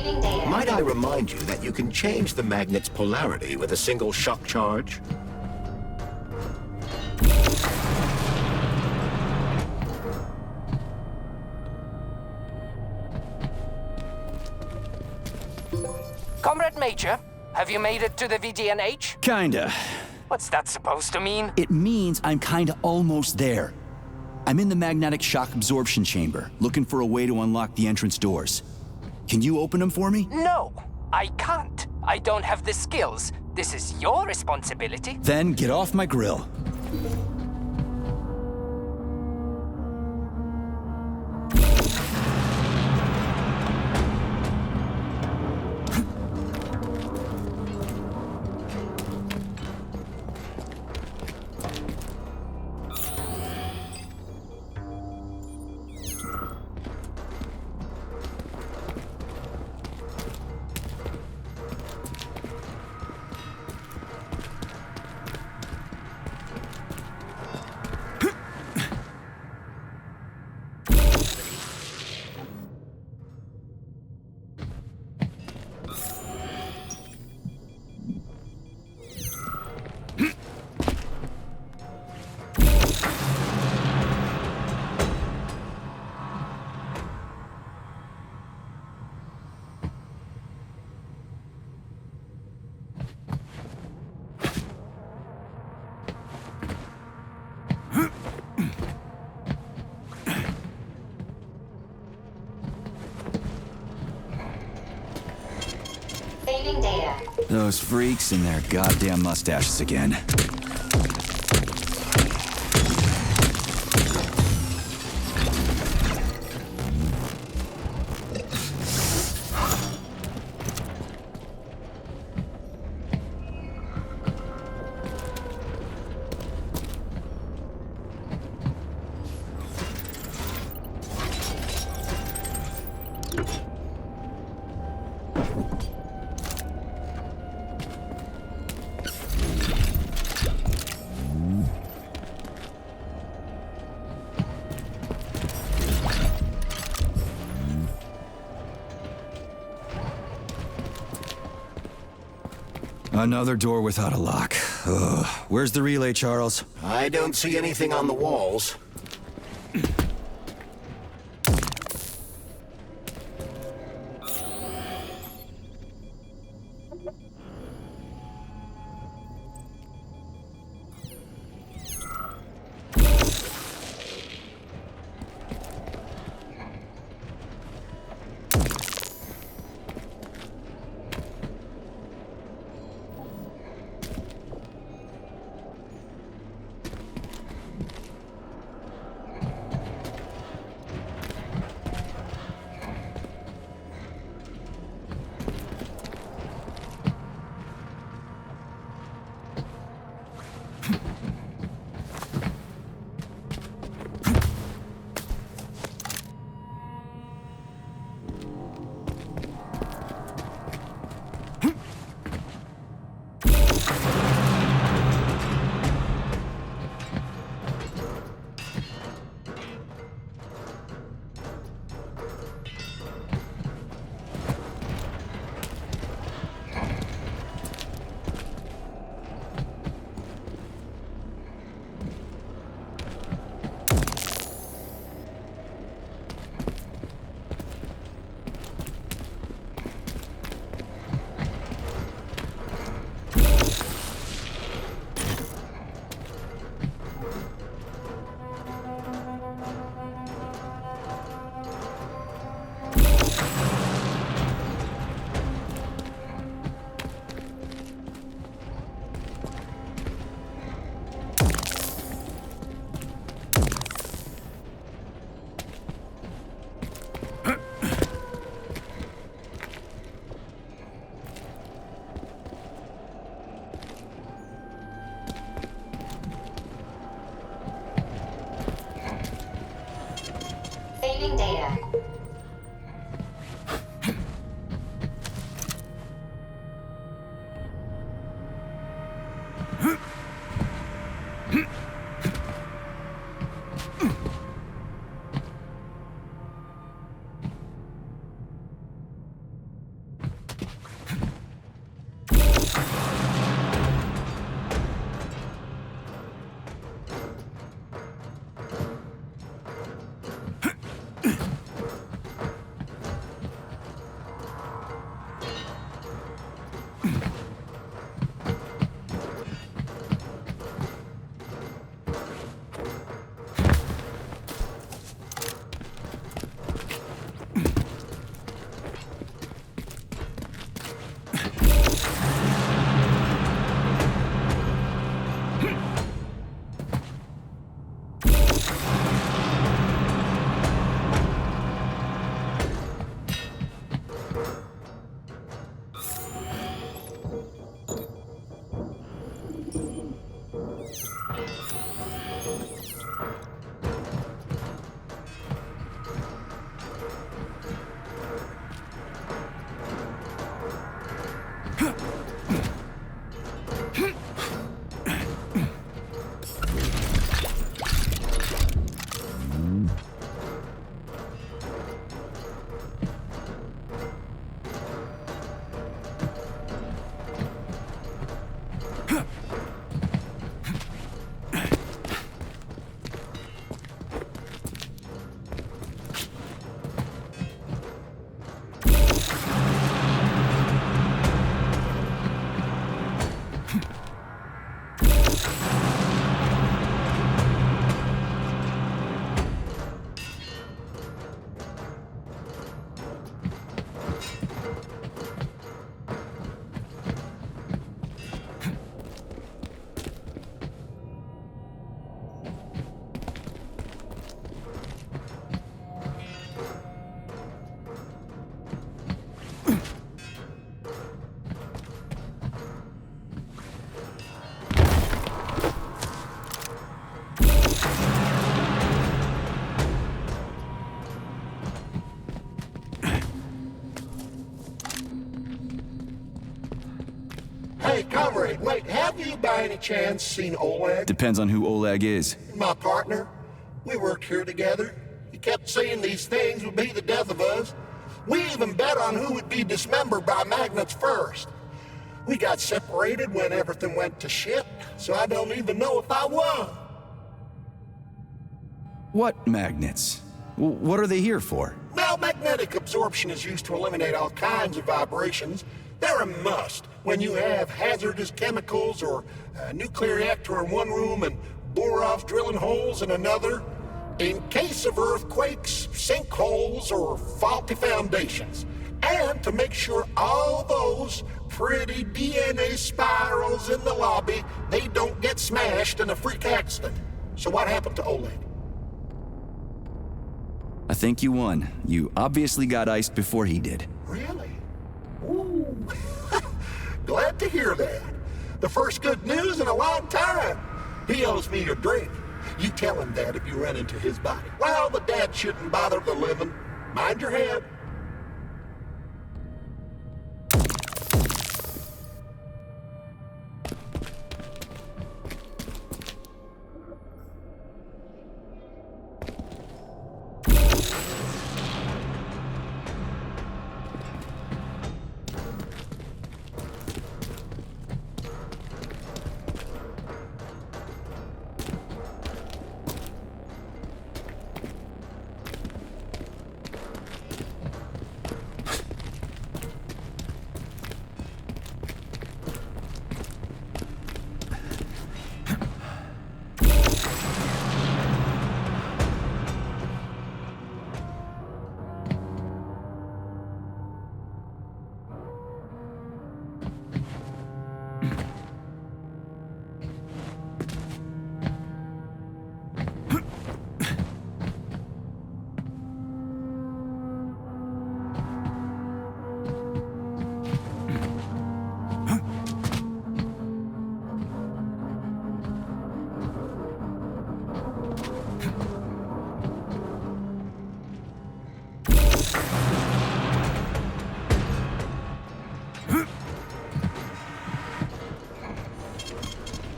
Might I remind you that you can change the magnet's polarity with a single shock charge? Comrade Major, have you made it to the VDNH? Kinda. What's that supposed to mean? It means I'm kinda almost there. I'm in the magnetic shock absorption chamber, looking for a way to unlock the entrance doors. Can you open them for me? No, I can't. I don't have the skills. This is your responsibility. Then get off my grill. Saving data. Those freaks and their goddamn mustaches again. Another door without a lock. Ugh. Where's the relay, Charles? I don't see anything on the walls. by any chance seen Oleg? Depends on who Oleg is. My partner. We worked here together. He kept saying these things would be the death of us. We even bet on who would be dismembered by magnets first. We got separated when everything went to shit, so I don't even know if I won. What magnets? What are they here for? Well, magnetic absorption is used to eliminate all kinds of vibrations. They're a must when you have hazardous chemicals or a nuclear reactor in one room and bore-offs drilling holes in another. In case of earthquakes, sinkholes, or faulty foundations. And to make sure all those pretty DNA spirals in the lobby, they don't get smashed in a freak accident. So what happened to Oleg? I think you won. You obviously got iced before he did. Really? Ooh. Glad to hear that. The first good news in a long time. He owes me a drink. You tell him that if you run into his body. Well, the dad shouldn't bother the living. Mind your head.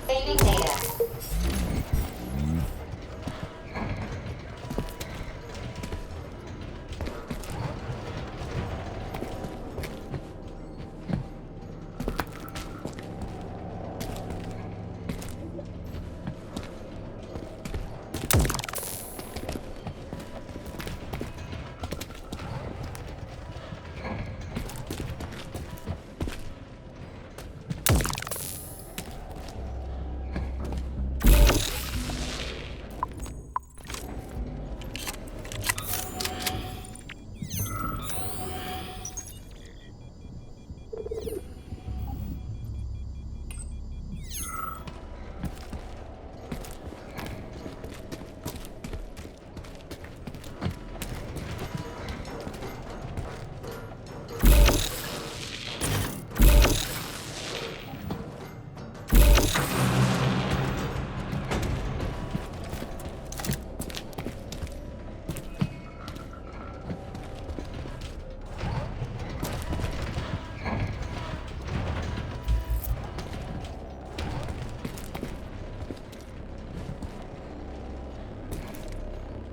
Saving data.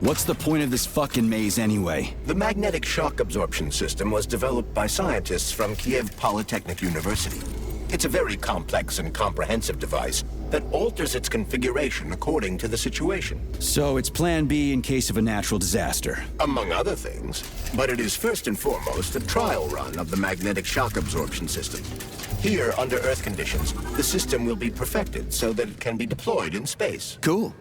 What's the point of this fucking maze anyway? The magnetic shock absorption system was developed by scientists from Kiev Polytechnic University. It's a very complex and comprehensive device that alters its configuration according to the situation. So it's plan B in case of a natural disaster. Among other things. But it is first and foremost a trial run of the magnetic shock absorption system. Here, under Earth conditions, the system will be perfected so that it can be deployed in space. Cool.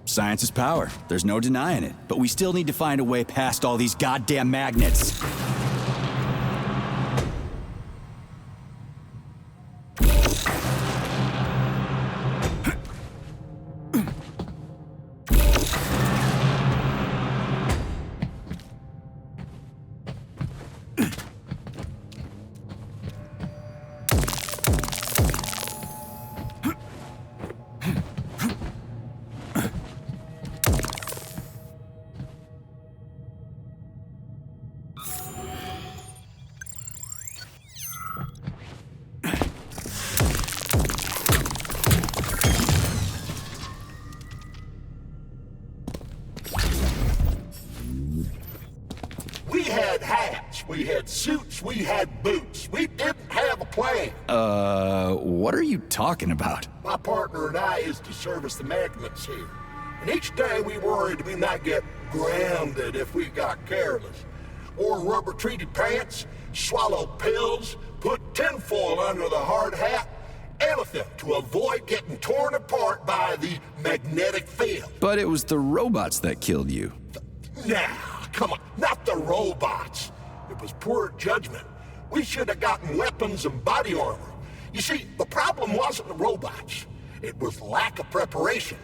Science is power. There's no denying it. But we still need to find a way past all these goddamn magnets. hats, we had suits, we had boots. We didn't have a plane. What are you talking about? My partner and I is to service the magnets here. And each day we worried we might get grounded if we got careless. Wore rubber-treated pants, swallowed pills, put tinfoil under the hard hat, anything to avoid getting torn apart by the magnetic field. But it was the robots that killed you. Now, come on, not the robots. It was poor judgment. We should have gotten weapons and body armor. You see, the problem wasn't the robots. It was lack of preparation.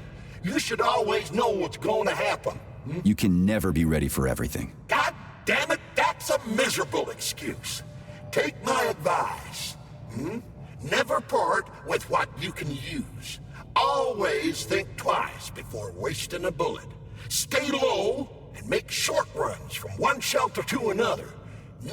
You should always know what's going to happen. You can never be ready for everything. God damn it, that's a miserable excuse. Take my advice. Never part with what you can use. Always think twice before wasting a bullet. Stay low and make short runs from one shelter to another.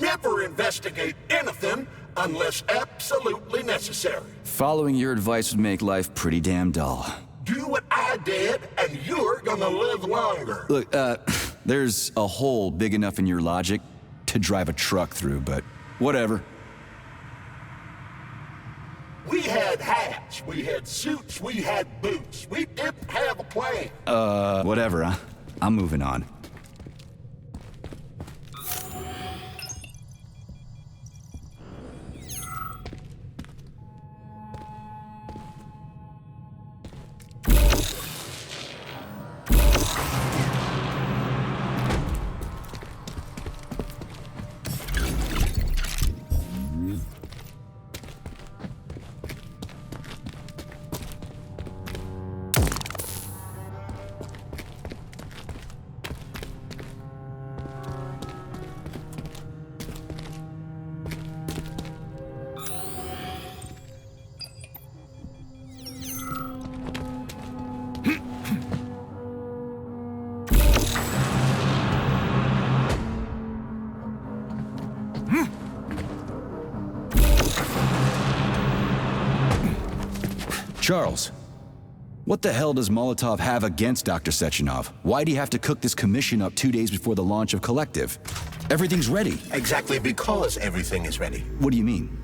Never investigate anything unless absolutely necessary. Following your advice would make life pretty damn dull. Do what I did, and you're gonna live longer. Look, there's a hole big enough in your logic to drive a truck through, but whatever. We had hats, we had suits, we had boots. We didn't have a plane. Whatever, huh? I'm moving on. Charles, what the hell does Molotov have against Dr. Sechenov? Why'd he have to cook this commission up 2 days before the launch of Collective? Everything's ready. Exactly because everything is ready. What do you mean?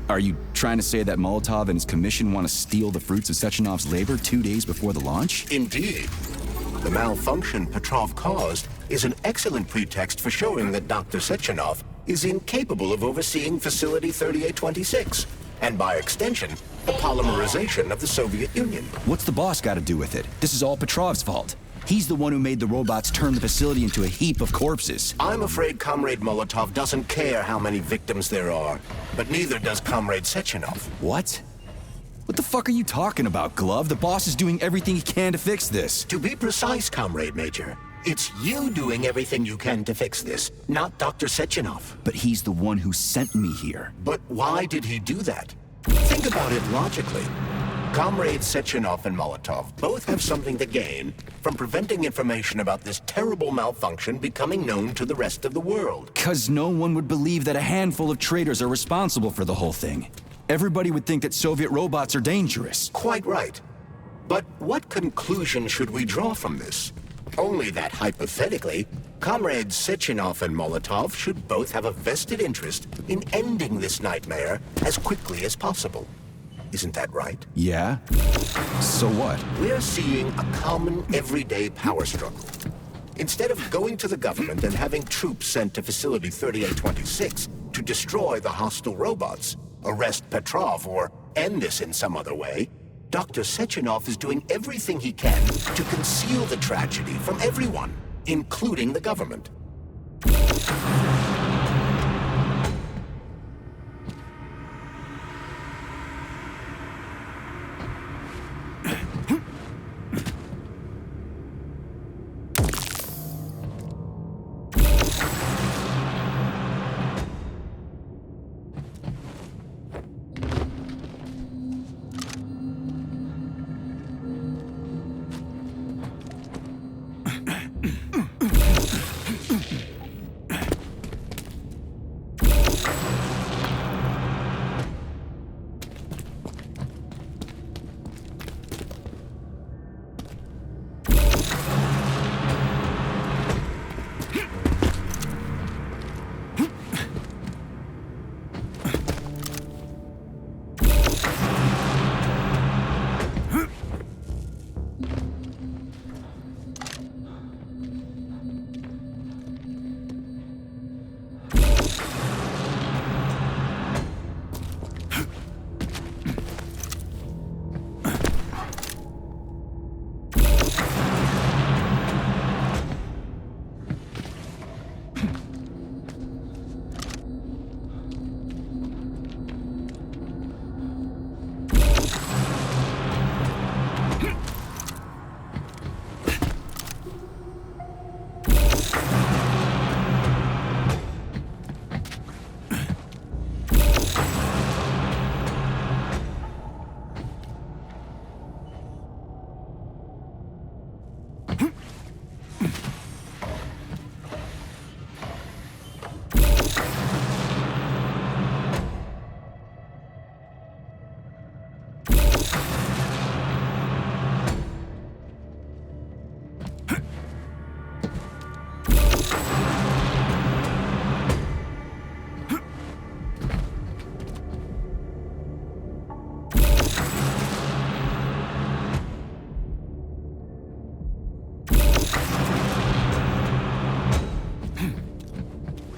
Are you trying to say that Molotov and his commission want to steal the fruits of Sechenov's labor 2 days before the launch? Indeed. The malfunction Petrov caused is an excellent pretext for showing that Dr. Sechenov is incapable of overseeing Facility 3826, and by extension, the polymerization of the Soviet Union. What's the boss got to do with it? This is all Petrov's fault. He's the one who made the robots turn the facility into a heap of corpses. I'm afraid Comrade Molotov doesn't care how many victims there are, but neither does Comrade Sechenov. What? What the fuck are you talking about, Glove? The boss is doing everything he can to fix this. To be precise, Comrade Major, it's you doing everything you can to fix this, not Dr. Sechenov. But he's the one who sent me here. But why did he do that? Think about it logically. Comrades Sechenov and Molotov both have something to gain from preventing information about this terrible malfunction becoming known to the rest of the world. 'Cause no one would believe that a handful of traitors are responsible for the whole thing. Everybody would think that Soviet robots are dangerous. Quite right. But what conclusion should we draw from this? Only that hypothetically, Comrades Sechenov and Molotov should both have a vested interest in ending this nightmare as quickly as possible. Isn't that right? Yeah? So what? We're seeing a common, everyday power struggle. Instead of going to the government and having troops sent to Facility 3826 to destroy the hostile robots, arrest Petrov, or end this in some other way, Dr. Sechenov is doing everything he can to conceal the tragedy from everyone, including the government.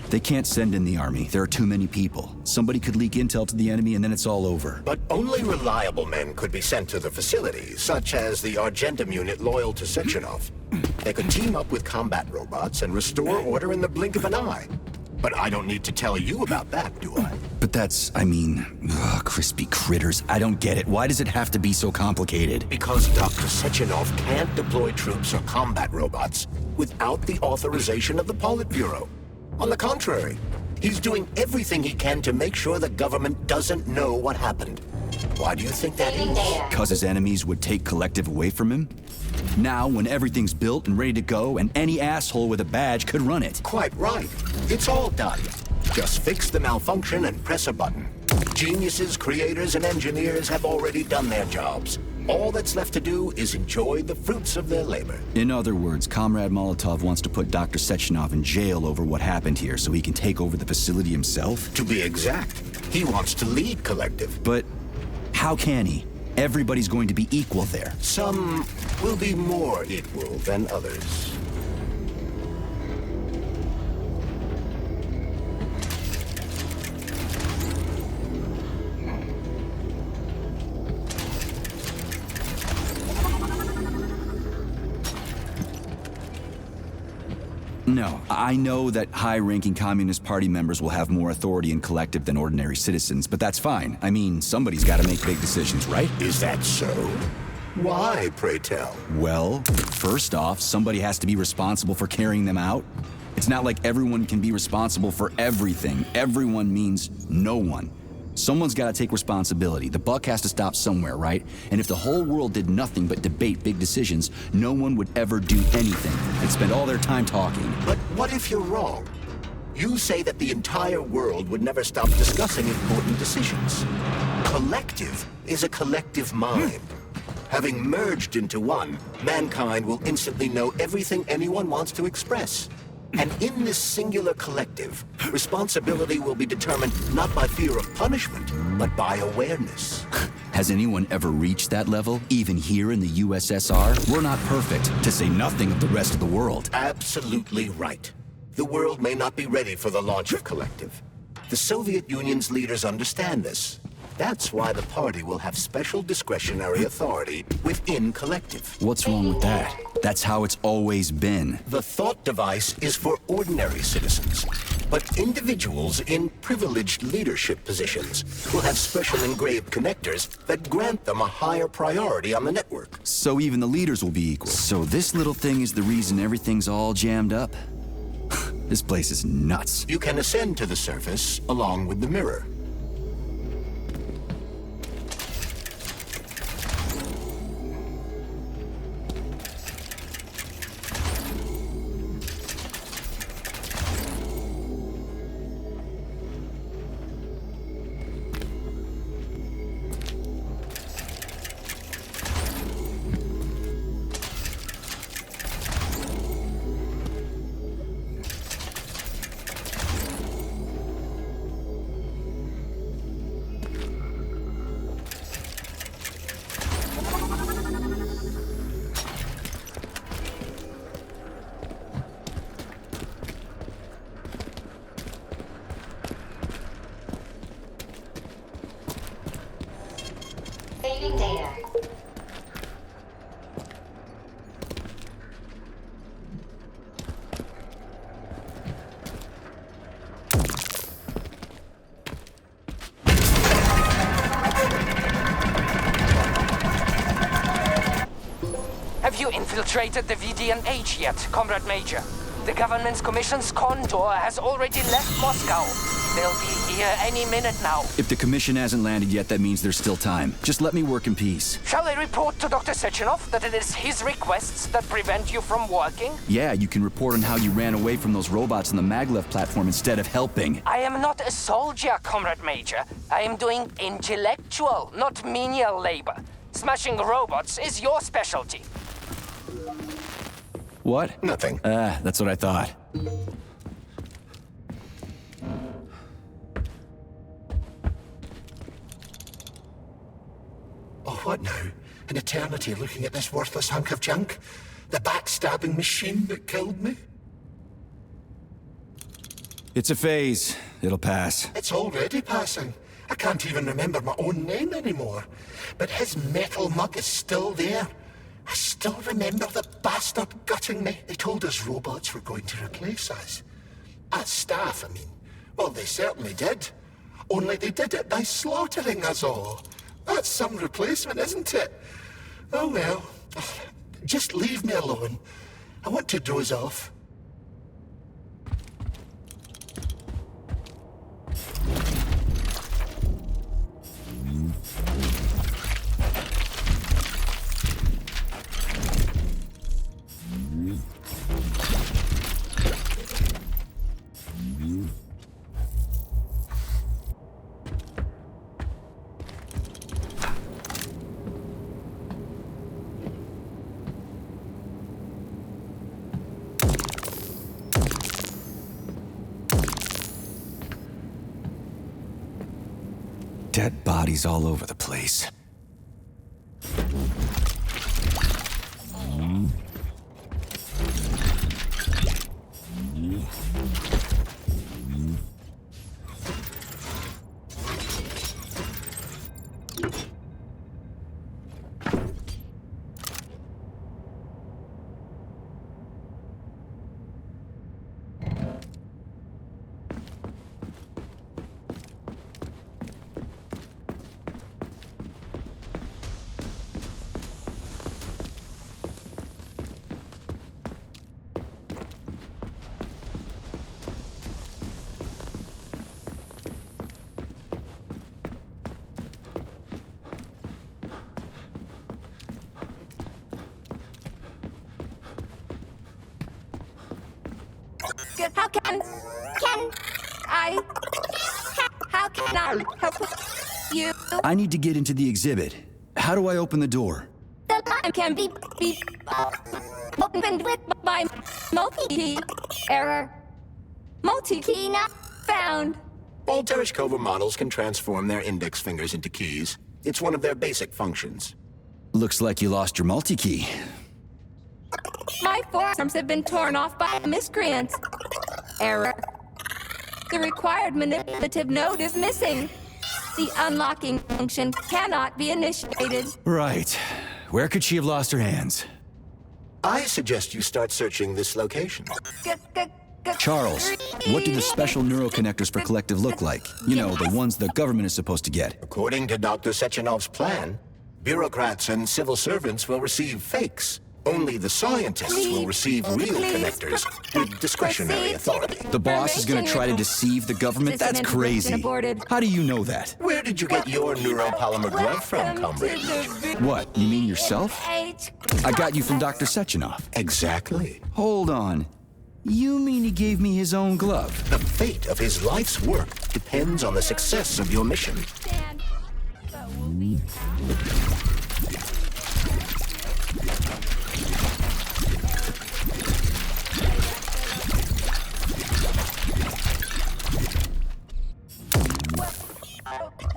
They can't send in the army. There are too many people. Somebody could leak intel to the enemy and then it's all over. But only reliable men could be sent to the facility, such as the Argentum unit loyal to Sechenov. They could team up with combat robots and restore order in the blink of an eye. But I don't need to tell you about that, do I? But that's, crispy critters. I don't get it. Why does it have to be so complicated? Because Dr. Sechenov can't deploy troops or combat robots without the authorization of the Politburo. On the contrary, he's doing everything he can to make sure the government doesn't know what happened. Why do you think that is? Because his enemies would take Collective away from him? Now, when everything's built and ready to go, and any asshole with a badge could run it. Quite right. It's all done. Just fix the malfunction and press a button. Geniuses, creators, and engineers have already done their jobs. All that's left to do is enjoy the fruits of their labor. In other words, Comrade Molotov wants to put Dr. Sechenov in jail over what happened here so he can take over the facility himself? To be exact, he wants to lead Collective. But how can he? Everybody's going to be equal there. Some will be more equal than others. No, I know that high-ranking Communist Party members will have more authority in Collective than ordinary citizens, but that's fine. I mean, somebody's got to make big decisions, right? Is that so? Why, pray tell? Well, first off, somebody has to be responsible for carrying them out. It's not like everyone can be responsible for everything. Everyone means no one. Someone's got to take responsibility. The buck has to stop somewhere, right? And if the whole world did nothing but debate big decisions, no one would ever do anything. They'd spend all their time talking. But what if you're wrong? You say that the entire world would never stop discussing important decisions. Collective is a collective mind. Having merged into one, mankind will instantly know everything anyone wants to express. And in this singular collective, responsibility will be determined not by fear of punishment, but by awareness. Has anyone ever reached that level, even here in the USSR? We're not perfect, to say nothing of the rest of the world. Absolutely right. The world may not be ready for the launch of Collective. The Soviet Union's leaders understand this. That's why the party will have special discretionary authority within Collective. What's wrong with that? That's how it's always been. The thought device is for ordinary citizens, but individuals in privileged leadership positions will have special engraved connectors that grant them a higher priority on the network. So even the leaders will be equal. So this little thing is the reason everything's all jammed up? This place is nuts. You can ascend to the surface along with the mirror. Saving data. Have you infiltrated the VDNH yet, Comrade Major? The government's commission's Condor has already left Moscow. They'll be here any minute now. If the commission hasn't landed yet, that means there's still time. Just let me work in peace. Shall I report to Dr. Sechenov that it is his requests that prevent you from working? Yeah, you can report on how you ran away from those robots on the maglev platform instead of helping. I am not a soldier, Comrade Major. I am doing intellectual, not menial labor. Smashing robots is your specialty. What? Nothing. That's what I thought. Oh, what now? An eternity looking at this worthless hunk of junk? The backstabbing machine that killed me? It's a phase. It'll pass. It's already passing. I can't even remember my own name anymore. But his metal mug is still there. I still remember the bastard gutting me. They told us robots were going to replace us. As staff, I mean. Well, they certainly did. Only they did it by slaughtering us all. That's some replacement, isn't it? Oh well. Just leave me alone. I want to doze off. Dead bodies all over the place. How can I help you? I need to get into the exhibit. How do I open the door? The line can be opened with my multi-key. Error. Multi-key not found. All Tereshkova models can transform their index fingers into keys. It's one of their basic functions. Looks like you lost your multi-key. My forearms have been torn off by miscreants. Error. The required manipulative node is missing. The unlocking function cannot be initiated. Right. Where could she have lost her hands? I suggest you start searching this location. Charles, what do the special neuroconnectors for Collective look like? You know, the ones the government is supposed to get. According to Dr. Sechenov's plan, bureaucrats and civil servants will receive fakes. Only the scientists will receive real connectors with discretionary authority. The boss is gonna try to deceive the government? That's crazy. How do you know that? Where did you get your neuropolymer glove from, comrade? What, you mean yourself? I got you from Dr. Sechenov. Exactly. Hold on. You mean he gave me his own glove? The fate of his life's work depends on the success of your mission.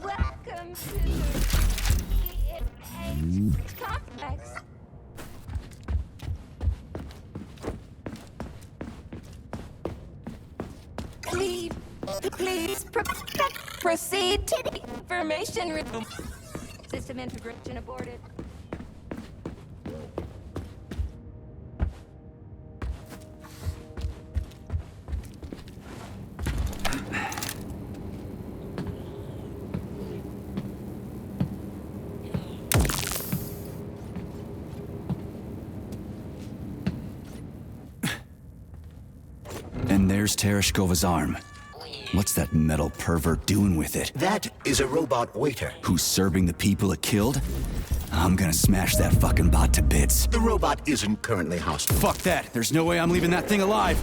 Welcome to the complex. Please proceed to the information room. System integration aborted. And there's Tereshkova's arm. What's that metal pervert doing with it? That is a robot waiter. Who's serving the people it killed? I'm gonna smash that fucking bot to bits. The robot isn't currently hostile. Fuck that. There's no way I'm leaving that thing alive.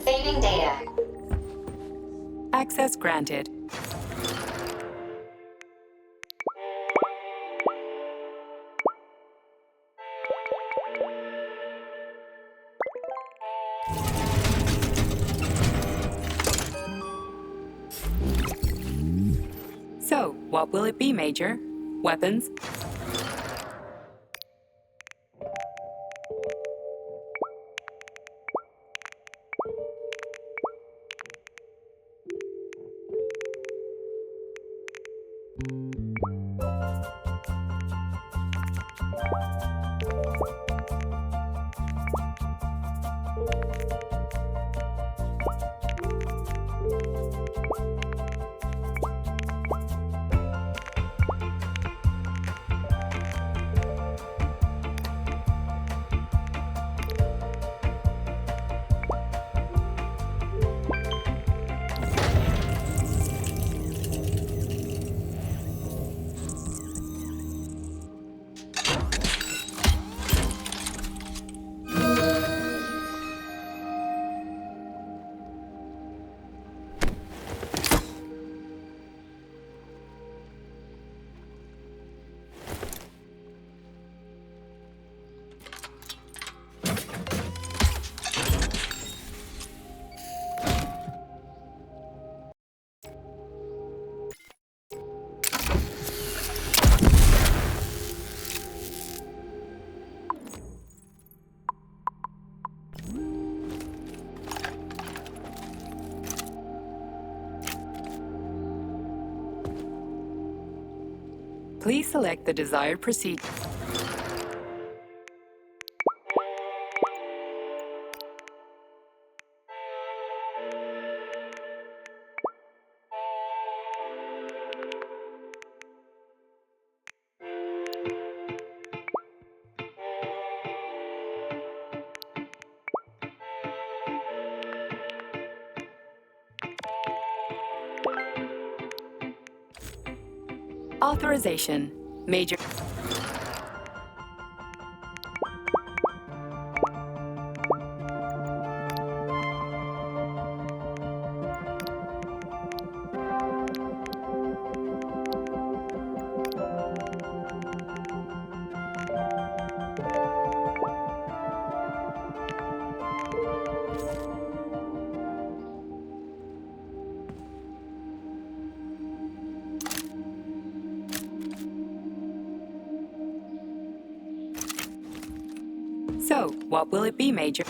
Saving data. Access granted. So, what will it be, Major? Weapons? Please select the desired procedure. Authorization. Major. So, what will it be, Major?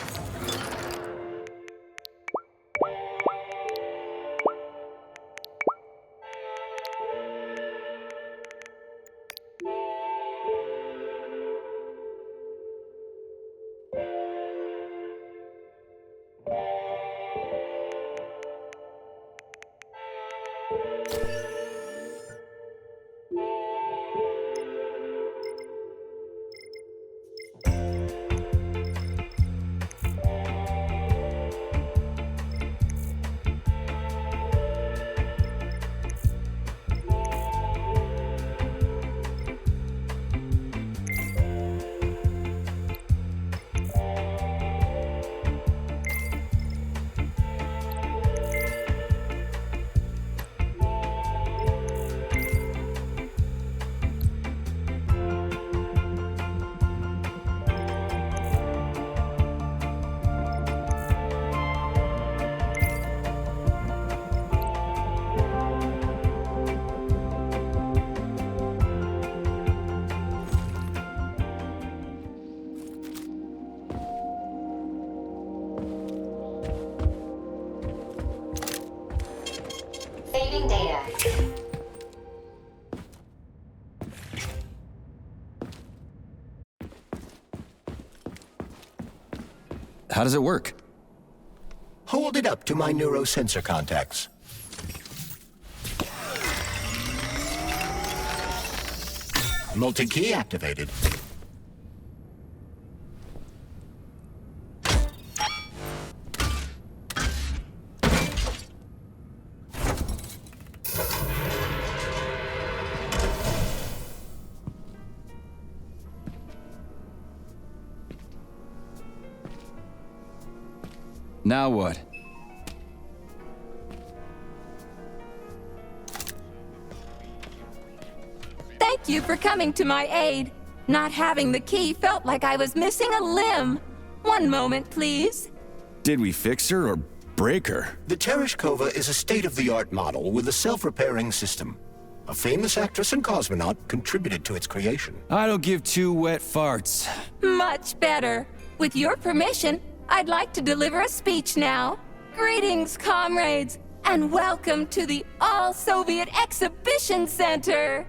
Saving data. How does it work? Hold it up to my neurosensor contacts. Multi-key activated. Now what? Thank you for coming to my aid. Not having the key felt like I was missing a limb. One moment, please. Did we fix her or break her? The Tereshkova is a state-of-the-art model with a self-repairing system. A famous actress and cosmonaut contributed to its creation. I don't give two wet farts. Much better. With your permission, I'd like to deliver a speech now. Greetings, comrades, and welcome to the All-Soviet Exhibition Center.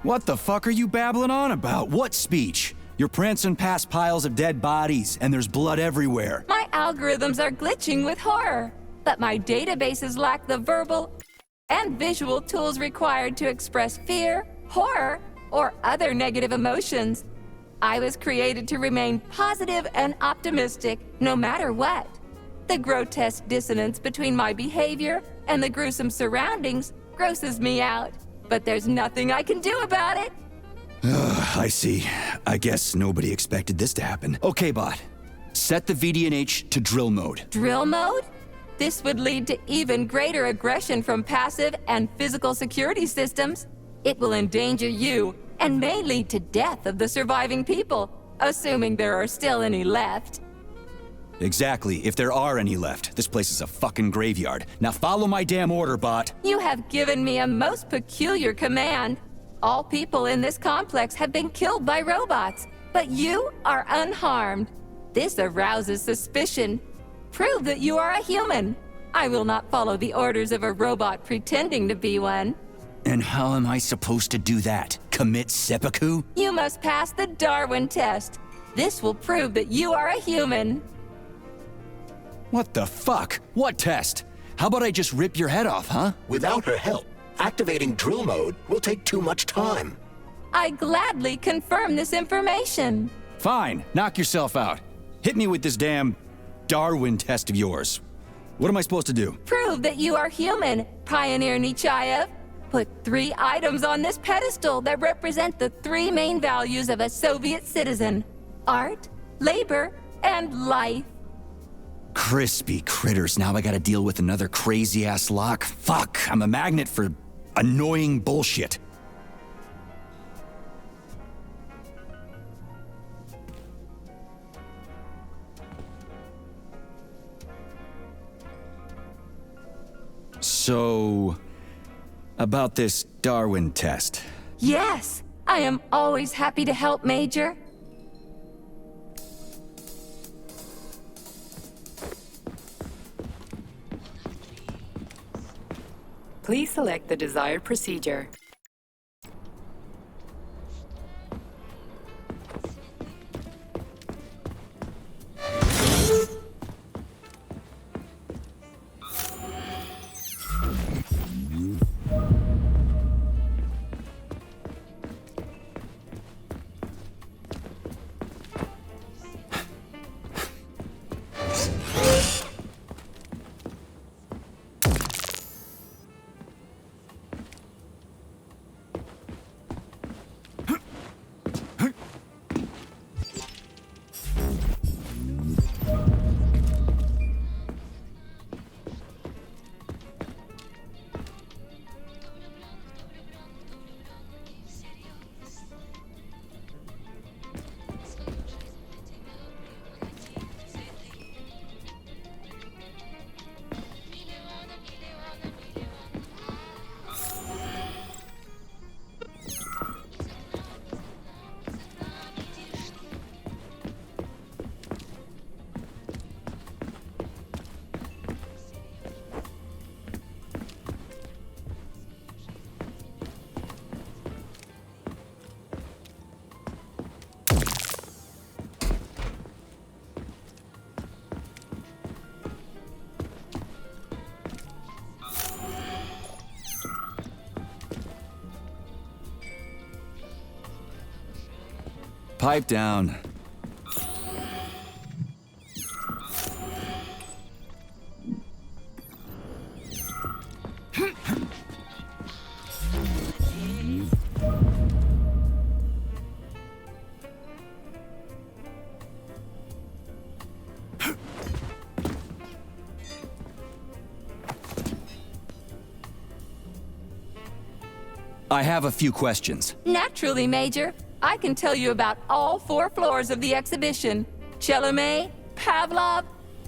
What the fuck are you babbling on about? What speech? You're prancing past piles of dead bodies, and there's blood everywhere. My algorithms are glitching with horror, but my databases lack the verbal and visual tools required to express fear, horror, or other negative emotions. I was created to remain positive and optimistic, no matter what. The grotesque dissonance between my behavior and the gruesome surroundings grosses me out, but there's nothing I can do about it. I see. I guess nobody expected this to happen. Okay, bot. Set the VDNH to drill mode. Drill mode? This would lead to even greater aggression from passive and physical security systems. It will endanger you and may lead to death of the surviving people, assuming there are still any left. Exactly, if there are any left. This place is a fucking graveyard. Now follow my damn order, bot. You have given me a most peculiar command. All people in this complex have been killed by robots, but you are unharmed. This arouses suspicion. Prove that you are a human. I will not follow the orders of a robot pretending to be one. And how am I supposed to do that? Commit seppuku? You must pass the Darwin test. This will prove that you are a human. What the fuck? What test? How about I just rip your head off, huh? Without her help, activating drill mode will take too much time. I gladly confirm this information. Fine, knock yourself out. Hit me with this damn Darwin test of yours. What am I supposed to do? Prove that you are human, Pioneer Nechayev. put 3 items on this pedestal that represent the 3 main values of a Soviet citizen: art, labor, and life. Crispy critters, now I gotta deal with another crazy-ass lock. Fuck, I'm a magnet for annoying bullshit. So, about this Darwin test. Yes, I am always happy to help, Major. Please select the desired procedure. Pipe down. I have a few questions. Naturally, Major. I can tell you about all 4 floors of the exhibition: Chelomey, Pavlov,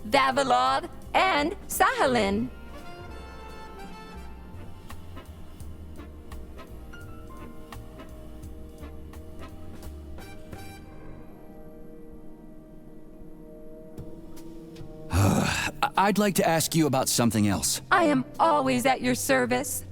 Vavilov, and Sahalin. I'd like to ask you about something else. I am always at your service.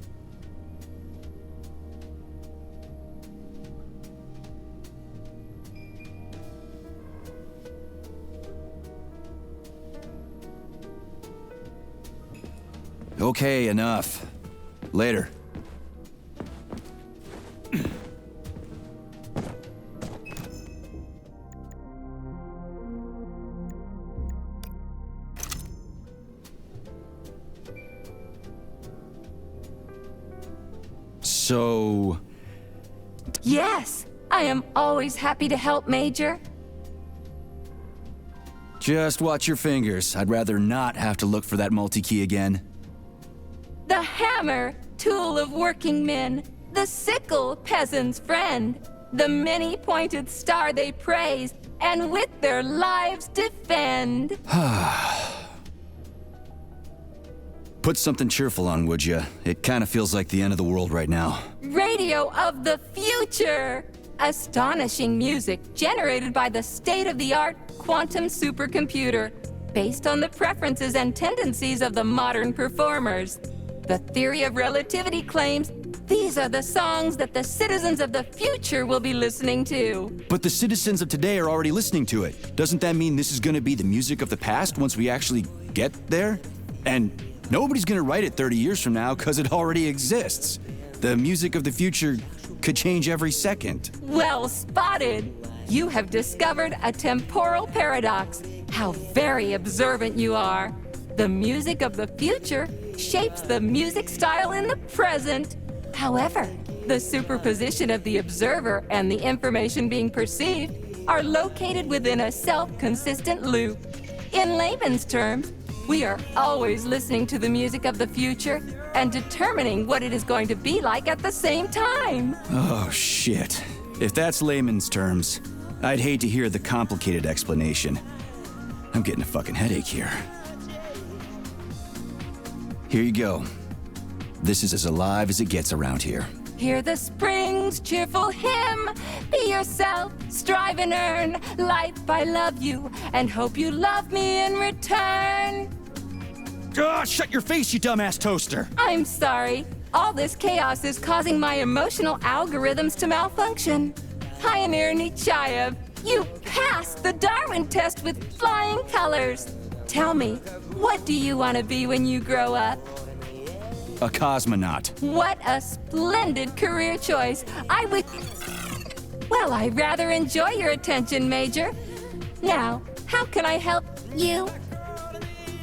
Okay, enough. Later. So... Yes, I am always happy to help, Major. just watch your fingers. I'd rather not have to look for that multi-key again. The hammer, tool of working men. The sickle, peasant's friend. The many-pointed star they praise, and with their lives defend. Put something cheerful on, would ya? It kind of feels like the end of the world right now. Radio of the future! Astonishing music generated by the state-of-the-art quantum supercomputer, based on the preferences and tendencies of the modern performers. The theory of relativity claims these are the songs that the citizens of the future will be listening to. But the citizens of today are already listening to it. Doesn't that mean this is gonna be the music of the past once we actually get there? And nobody's gonna write it 30 years from now because it already exists. The music of the future could change every second. Well spotted! You have discovered a temporal paradox. How very observant you are. The music of the future shapes the music style in the present. However, the superposition of the observer and the information being perceived are located within a self-consistent loop. In layman's terms, we are always listening to the music of the future and determining what it is going to be like at the same time. Oh, shit. If that's layman's terms, I'd hate to hear the complicated explanation. I'm getting a fucking headache here. Here you go. This is as alive as it gets around here. Hear the spring's cheerful hymn. Be yourself, strive and earn. Life, I love you, and hope you love me in return. Ah, shut your face, you dumbass toaster! I'm sorry. All this chaos is causing my emotional algorithms to malfunction. Pioneer Nietzscheyev, you passed the Darwin test with flying colors. Tell me, what do you want to be when you grow up? A cosmonaut. What a splendid career choice. Well, I rather enjoy your attention, Major. Now, how can I help you?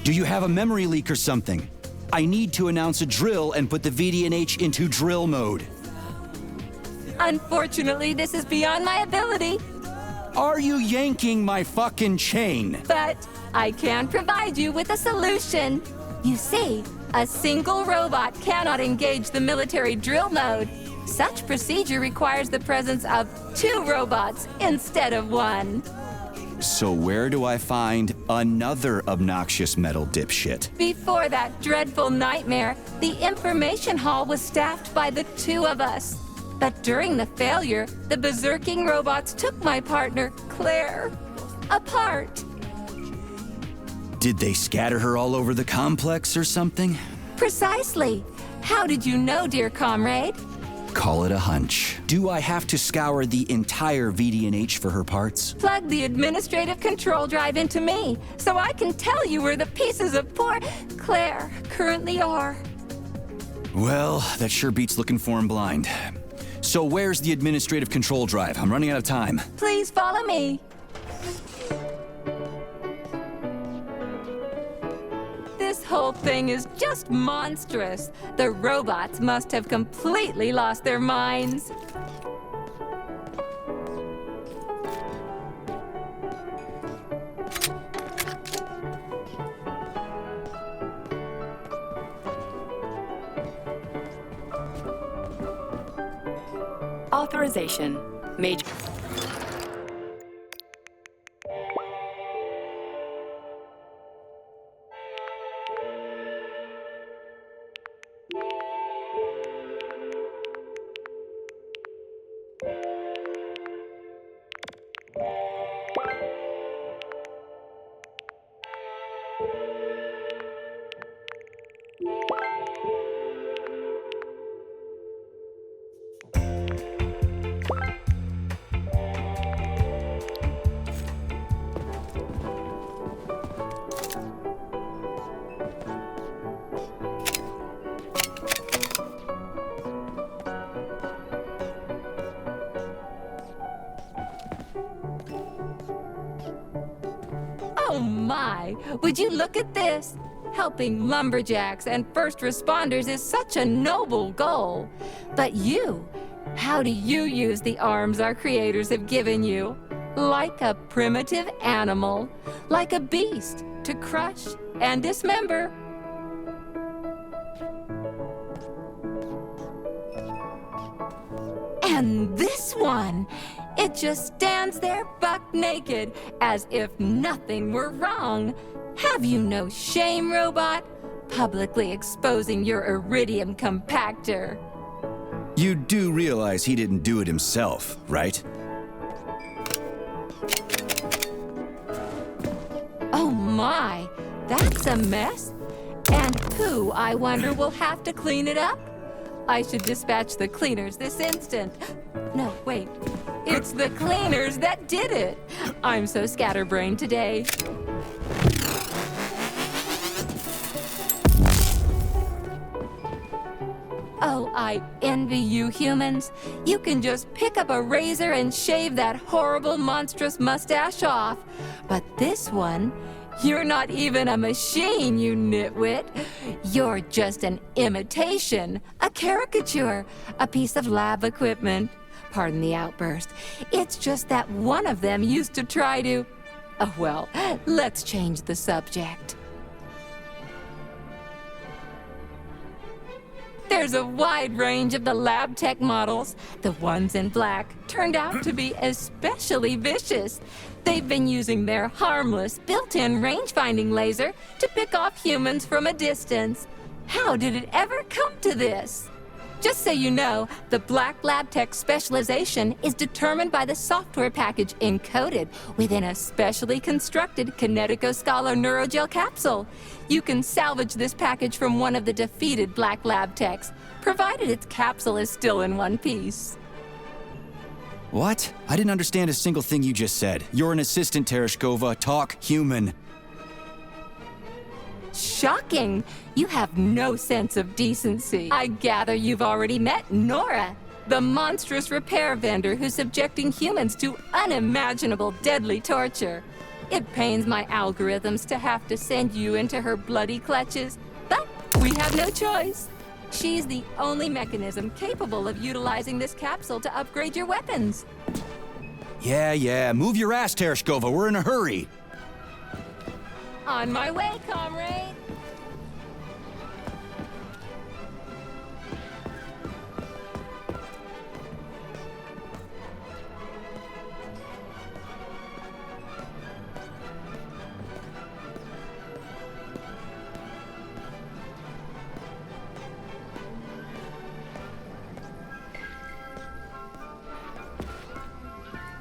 Do you have a memory leak or something? I need to announce a drill and put the VDNH into drill mode. Unfortunately, this is beyond my ability, Are you yanking my fucking chain? but I can provide you with a solution. You see, a single robot cannot engage the military drill mode. Such procedure requires the presence of 2 robots instead of 1. So where do I find another obnoxious metal dipshit? Before that dreadful nightmare, the information hall was staffed by the 2 of us. But during the failure, the berserking robots took my partner, Claire, apart. Did they scatter her all over the complex or something? Precisely. How did you know, dear comrade? Call it a hunch. Do I have to scour the entire VDNH for her parts? Plug the administrative control drive into me, so I can tell you where the pieces of poor Claire currently are. Well, that sure beats looking for him blind. So where's the administrative control drive? I'm running out of time. Please follow me. This whole thing is just monstrous. The robots must have completely lost their minds. Authorization. Major. Oh my! Would you look at this? Helping lumberjacks and first responders is such a noble goal. But you, how do you use the arms our creators have given you? Like a primitive animal, like a beast, to crush and dismember. And this one, it just stands there buck naked, as if nothing were wrong. Have you no shame, robot? Publicly exposing your iridium compactor. You do realize he didn't do it himself, right? Oh my, that's a mess. And who, I wonder, will have to clean it up? I should dispatch the cleaners this instant. No, wait. It's the cleaners that did it. I'm so scatterbrained today. Oh, I envy you humans. You can just pick up a razor and shave that horrible, monstrous mustache off. But this one, You're not even a machine, you nitwit. You're just an imitation, a caricature, a piece of lab equipment. Pardon the outburst. It's just that one of them used to try to... Oh, well, let's change the subject. There's a wide range of the lab tech models. The ones in black turned out to be especially vicious. They've been using their harmless, built-in range-finding laser to pick off humans from a distance. How did it ever come to this? Just so you know, the Black Lab Tech specialization is determined by the software package encoded within a specially constructed Kinetico-Scala Neurogel capsule. You can salvage this package from one of the defeated Black Lab Techs, provided its capsule is still in one piece. What? I didn't understand a single thing you just said. You're an assistant, Tereshkova. Talk human. Shocking! You have no sense of decency. I gather you've already met Nora, the monstrous repair vendor who's subjecting humans to unimaginable deadly torture. It pains my algorithms to have to send you into her bloody clutches, but we have no choice. She's the only mechanism capable of utilizing this capsule to upgrade your weapons. Yeah, move your ass, Tereshkova. We're in a hurry. On my way, comrade.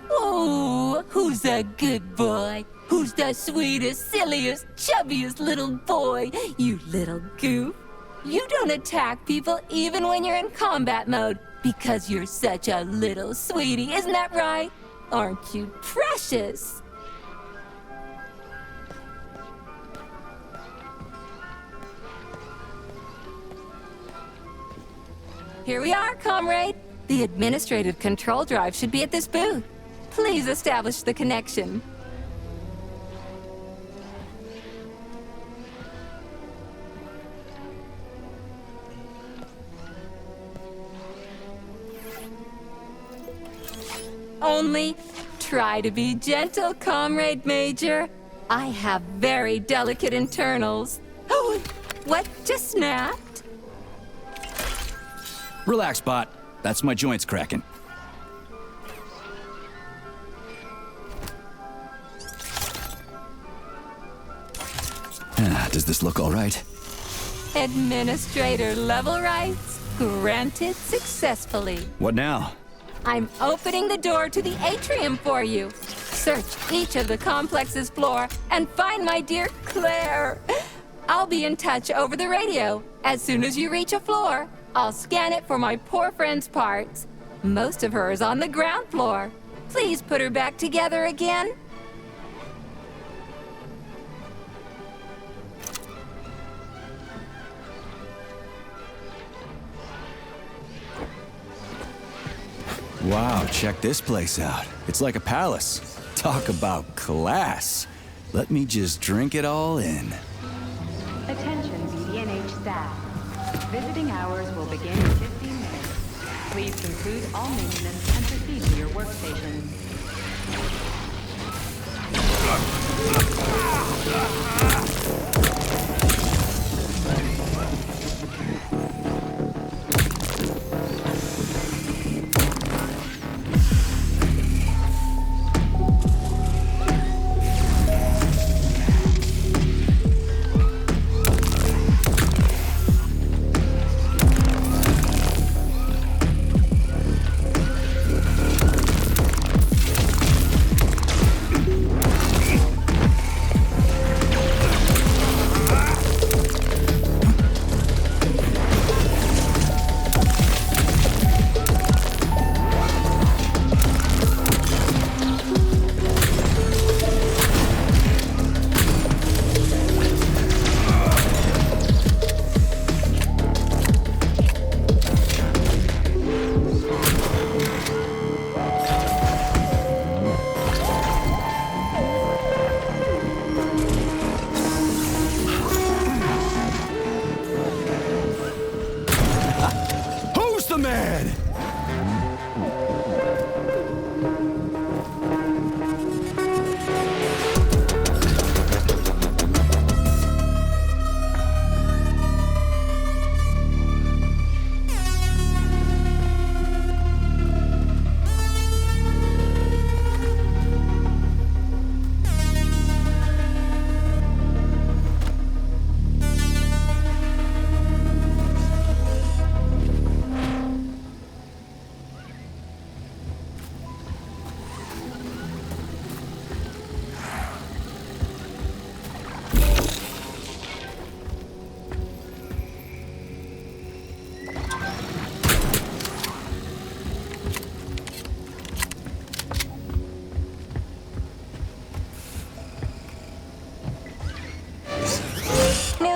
Oh, who's a good boy? Who's the sweetest, silliest, chubbiest little boy? You little goof. You don't attack people even when you're in combat mode because you're such a little sweetie, isn't that right? Aren't you precious? Here we are, comrade. The administrative control drive should be at this booth. Please establish the connection. Only try to be gentle, Comrade Major. I have very delicate internals. Oh, what just snapped? Relax, bot. That's my joints cracking. Does this look all right? Administrator level rights granted successfully. What now? I'm opening the door to the atrium for you. Search each of the complex's floor and find my dear Claire. I'll be in touch over the radio. As soon as you reach a floor, I'll scan it for my poor friend's parts. Most of her is on the ground floor. Please put her back together again. Wow, check this place out. It's like a palace. Talk about class. Let me just drink it all in. Attention BDNH staff. Visiting hours will begin in 15 minutes. Please conclude all maintenance and proceed to your workstations.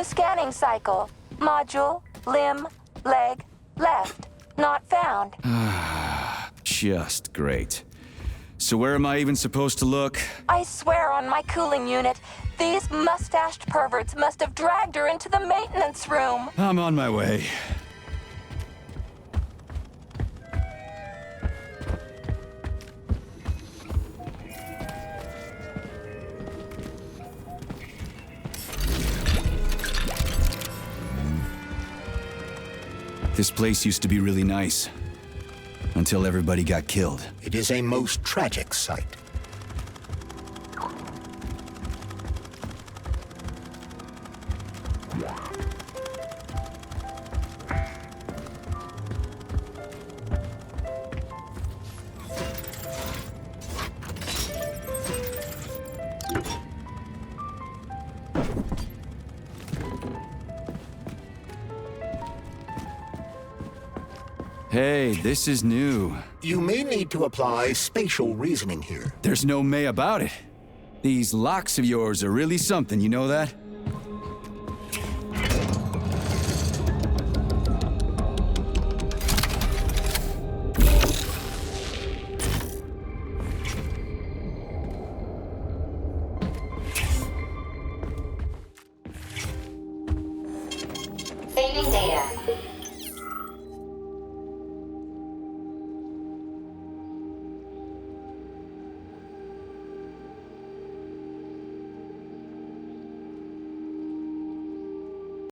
New scanning cycle. Module, limb, leg, left. Not found. Just great. So where am I even supposed to look? I swear on my cooling unit, these mustached perverts must have dragged her into the maintenance room. I'm on my way. This place used to be really nice. Until everybody got killed. It is a most tragic sight. Hey, this is new. You may need to apply spatial reasoning here. There's no may about it. These locks of yours are really something, you know that? Saving data.